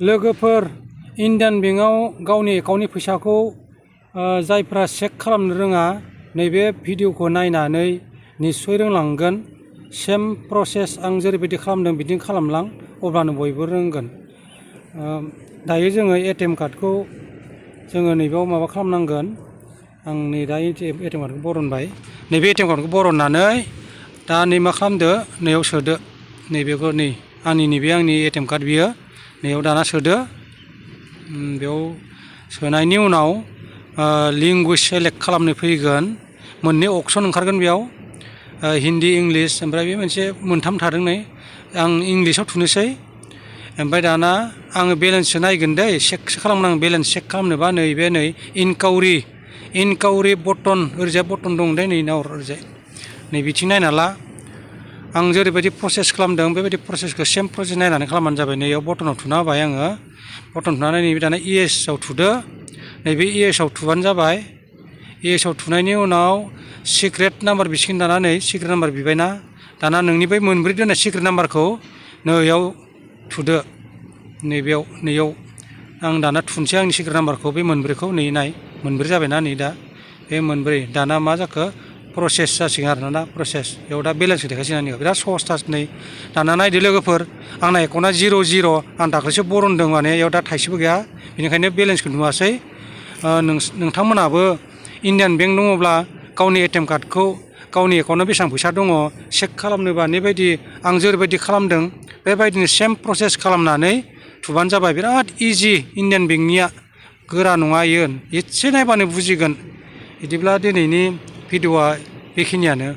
लोगोफोर इन्डियान बेंकआव गावनि एकाउन्टनि फैसाखौ जायफ्रा चेक खालामनो रोङा नैबे भिडिअखौ नायनानै निस्सय रोंलांगोन। सेम प्रसेस आं जेरैबायदि खालामदों बिदिनो खालामलां अब्लानो बयबो रोंगोन। दायो जोङो एटिएम कार्डखौ जोङो नैबेयाव माबा खालामनांगोन। आं नै दा एटिएम कार्डखौ बरनबाय। नैबे एटिएम कार्डखौ बरननानै दा नै मा खालामदो नैयाव सोदो। नैबेखौ नै नैबे आंनि एटिएम कार्ड बियो नैयाव दाना सोदो। बेयाव सोनायनि उनाव लेंगुवेज सेलेक्ट खालामनो फैगोन। मोननै अपसन ओंखारगोन बेयाव हिन्दी इंलिश ओमफ्राय बे मोनसे मोनथाम थादों नै आं इंलिसाव थुनोसै। ओमफ्राय दाना आङो बेलेन्ससो नायगोन दै चेकसो खालामनांगोन। बेलेन्स चेक खालामनोबा नैबे नै इनकाउरि बटन ओरैजाय बटन दं दे नै नाहर ओरैजाय नै बिथिं नायना ला। आं जेरैबायदि प्रसेस खालामदों बेबायदि प्रसेसखौ सेम प्रसेस नायनानै खालामबानो जाबाय। नैयाव बटनाव थुना होबाय आङो। बटन थुनानै नैबे दाना इएसआव थुदो। नैबे इएसआव थुबानो जाबाय। इएसआव थुनायनि उनाव सिक्रेट नाम्बार बिसिगोन। दाना नै सिक्रेट नाम्बार बिबायना दाना नोंनि बै मोनब्रै दोननाय सिक्रेट नाम्बारखौ नैयाव थुदो। नैयाव आं दाना थुनोसै आंनि सिक्रेट नाम्बारखौ बे मोनब्रैखौ नै नाय मोनब्रै जाबायना नै दा बे मोनब्रै दाना मा जाखो प्रसेस जासिगोन आरोना दा प्रसेस बेयाव दा बेलेन्सखौ देखायसिगोन आंनियाव बिराद सहसथार। नै दाना नायदो लोगोफोर आंना एकाउन्टआ 0 आं दाख्लैसो बरनदों माने बेयाव दा थाइसेबो गैया बेनिखायनो बेलेन्सखौ नुवासै। नोंथांमोनहाबो इन्डियान बेंक दङब्ला गावनि एटिएम कार्डखौ गावनि एकाउन्टआव बेसेबां फैसा दङ चेक खालामनोबा बेबायदि आं जेरैबायदि खालामदों बेबायदिनो सेम प्रसेस खालामनानै थुबानो जाबाय। बिराद इजि इन्डियान बेंकनिया गोरा नङा इयो एसे नायबानो बुजिगोन। बिदिब्ला दिनैनि भिडिअ'आ बेखिनियानो।